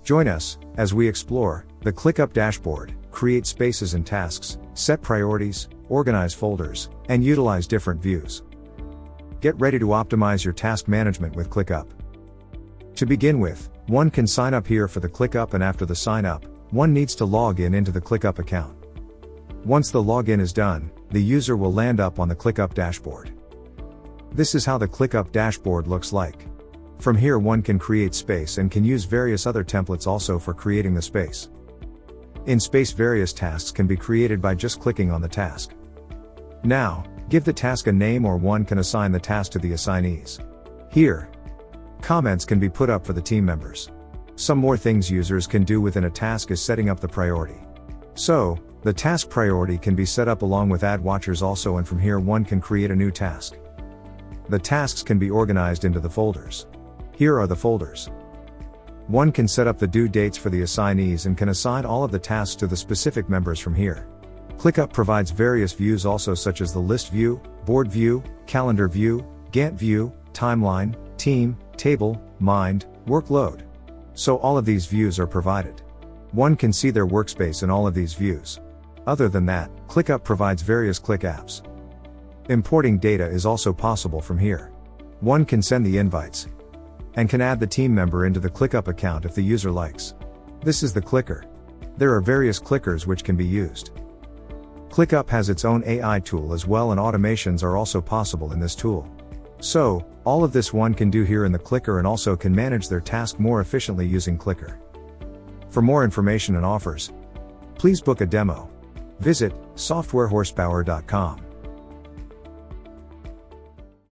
Join us as we explore the ClickUp dashboard, create spaces and tasks, set priorities, organize folders, and utilize different views. Get ready to optimize your task management with ClickUp. To begin with, one can sign up here for the ClickUp, and after the sign up, one needs to log in into the ClickUp account. Once the login is done, the user will land up on the ClickUp dashboard. This is how the ClickUp dashboard looks like. From here one can create space and can use various other templates also for creating the space. In space, various tasks can be created by just clicking on the task. Now, give the task a name, or one can assign the task to the assignees. Here, comments can be put up for the team members. Some more things users can do within a task is setting up the priority. So, the task priority can be set up along with add watchers also, and from here one can create a new task. The tasks can be organized into the folders. Here are the folders. One can set up the due dates for the assignees and can assign all of the tasks to the specific members from here. ClickUp provides various views also, such as the list view, board view, calendar view, Gantt view, timeline, team, table, mind, workload. So all of these views are provided. One can see their workspace in all of these views. Other than that, ClickUp provides various Click apps. Importing data is also possible from here. One can send the invites and can add the team member into the ClickUp account if the user likes. This is the clicker. There are various clickers which can be used. ClickUp has its own AI tool as well, and automations are also possible in this tool. So, all of this one can do here in the clicker, and also can manage their task more efficiently using clicker. For more information and offers, please book a demo. Visit softwarehorsepower.com.